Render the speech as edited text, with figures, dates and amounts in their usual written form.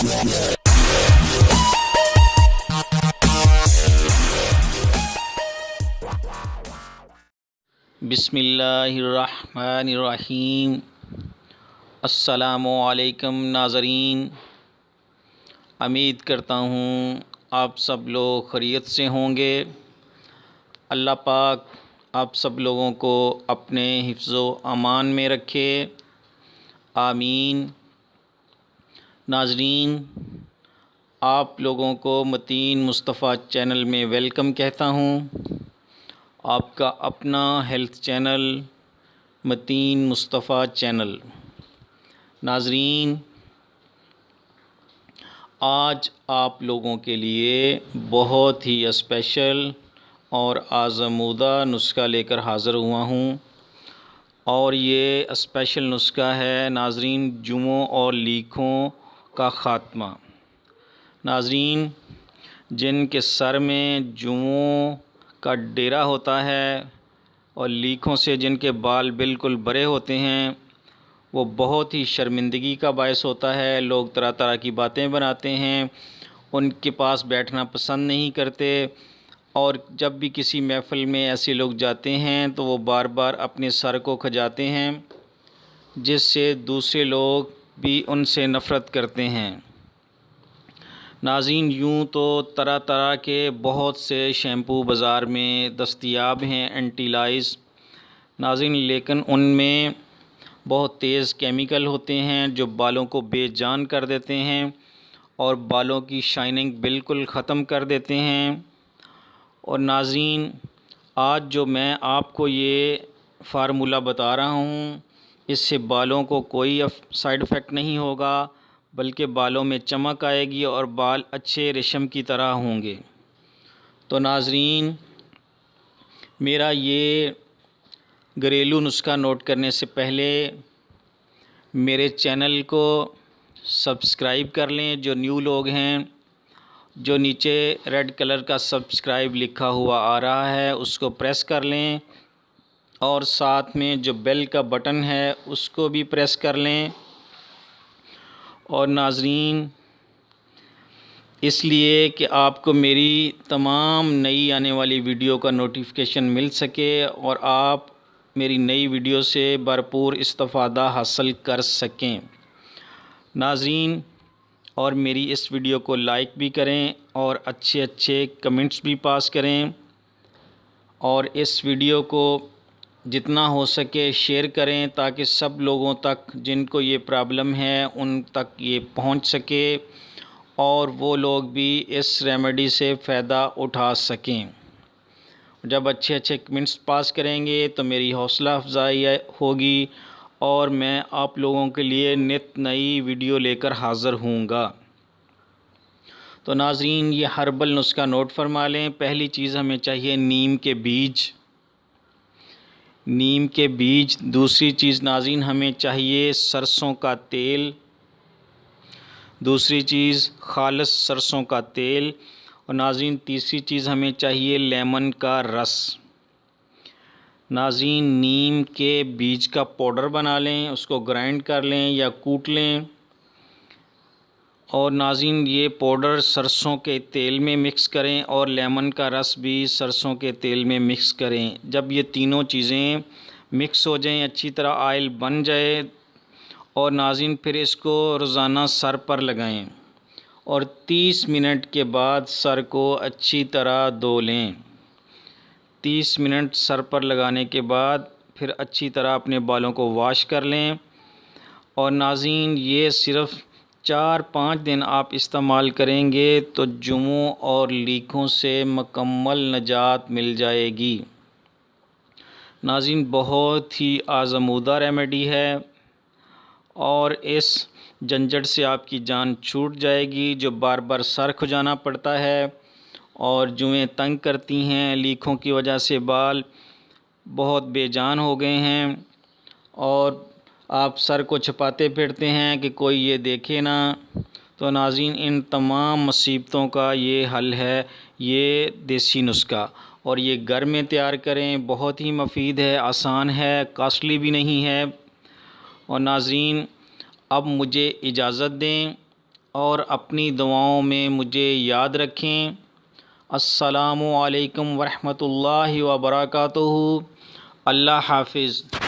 बिस्मिल्लाहिर्रहमानिर्रहीम। अस्सलामुअलैकुम नाज़रीन, उम्मीद करता हूँ आप सब लोग खैरियत से होंगे। अल्लाह पाक आप सब लोगों को अपने हिफ्ज़ो अमान में रखे, आमीन। नाज़रीन, आप लोगों को मतीन मुस्तफ़ा चैनल में वेलकम कहता हूँ। आपका अपना health channel Mateen Mustafa channel. नाज़रीन, आज आप लोगों के लिए बहुत ही स्पेशल और आज़मूदा नुस्खा लेकर हाज़िर हुआ हूँ, और ये स्पेशल नुस्खा है नाज़रीन जुओं और लीखों का ख़ात्मा। नाज़रीन, जिनके सर में जुओं का डेरा होता है और लीखों से जिनके बाल बिल्कुल बड़े होते हैं, वो बहुत ही शर्मिंदगी का बायस होता है। लोग तरह तरह की बातें बनाते हैं, उनके पास बैठना पसंद नहीं करते, और जब भी किसी महफ़िल में ऐसे लोग जाते हैं तो वो बार बार अपने सर को खुजाते हैं, जिससे दूसरे लोग भी उनसे नफ़रत करते हैं। नाज़रीन, यूँ तो तरह तरह के बहुत से शैम्पू बाज़ार में दस्तयाब हैं, एंटीलाइज़। नाज़रीन, लेकिन उनमें बहुत तेज़ केमिकल होते हैं जो बालों को बेजान कर देते हैं और बालों की शाइनिंग बिल्कुल ख़त्म कर देते हैं। और नाज़रीन, आज जो मैं आपको ये फ़ार्मूला बता रहा हूँ, इससे बालों को कोई साइड इफ़ेक्ट नहीं होगा, बल्कि बालों में चमक आएगी और बाल अच्छे रेशम की तरह होंगे। तो नाज़रीन, मेरा ये घरेलू नुस्खा नोट करने से पहले मेरे चैनल को सब्सक्राइब कर लें। जो न्यू लोग हैं, जो नीचे रेड कलर का सब्सक्राइब लिखा हुआ आ रहा है, उसको प्रेस कर लें, और साथ में जो बेल का बटन है उसको भी प्रेस कर लें। और नाज़रीन, इसलिए कि आपको मेरी तमाम नई आने वाली वीडियो का नोटिफिकेशन मिल सके और आप मेरी नई वीडियो से भरपूर इस्तिफ़ादा हासिल कर सकें। नाज़रीन, और मेरी इस वीडियो को लाइक भी करें और अच्छे अच्छे कमेंट्स भी पास करें, और इस वीडियो को जितना हो सके शेयर करें, ताकि सब लोगों तक जिनको ये प्रॉब्लम है उन तक ये पहुंच सके और वो लोग भी इस रेमेडी से फ़ायदा उठा सकें। जब अच्छे अच्छे कमेंट्स पास करेंगे तो मेरी हौसला अफजाई होगी और मैं आप लोगों के लिए नित नई वीडियो लेकर हाज़िर हूँगा। तो नाज़रीन, ये हर्बल नुस्खा नोट फरमा लें। पहली चीज़ हमें चाहिए नीम के बीज। नीम के बीज। दूसरी चीज़ नाज़रीन, हमें चाहिए सरसों का तेल। दूसरी चीज़ खालिस सरसों का तेल। और नाज़रीन, तीसरी चीज़ हमें चाहिए लेमन का रस। नाज़रीन, नीम के बीज का पाउडर बना लें, उसको ग्राइंड कर लें या कूट लें, और नाज़रीन ये पाउडर सरसों के तेल में मिक्स करें और लेमन का रस भी सरसों के तेल में मिक्स करें। जब ये तीनों चीज़ें मिक्स हो जाएं, अच्छी तरह ऑयल बन जाए, और नाज़रीन फिर इसको रोज़ाना सर पर लगाएं और 30 मिनट के बाद सर को अच्छी तरह धो लें। 30 मिनट सर पर लगाने के बाद फिर अच्छी तरह अपने बालों को वॉश कर लें। और नाज़रीन, ये सिर्फ़ 4-5 दिन आप इस्तेमाल करेंगे तो जुओं और लीखों से मुकम्मल निजात मिल जाएगी। नाज़रीन, बहुत ही आज़मूदा रेमेडी है और इस झंझट से आपकी जान छूट जाएगी। जो बार बार सर खुजाना पड़ता है और जुएँ तंग करती हैं, लीखों की वजह से बाल बहुत बेजान हो गए हैं और आप सर को छुपाते फिरते हैं कि कोई ये देखे ना। तो नाज़रीन, इन तमाम मुसीबतों का ये हल है, ये देसी नुस्खा, और ये घर में तैयार करें। बहुत ही मुफीद है, आसान है, कॉस्टली भी नहीं है। और नाज़रीन, अब मुझे इजाज़त दें। और अपनी दुआओं में मुझे याद रखें। अस्सलामु अलैकुम वरहमतुल्लाहि व बरकातुहू। अल्लाह हाफ़िज़।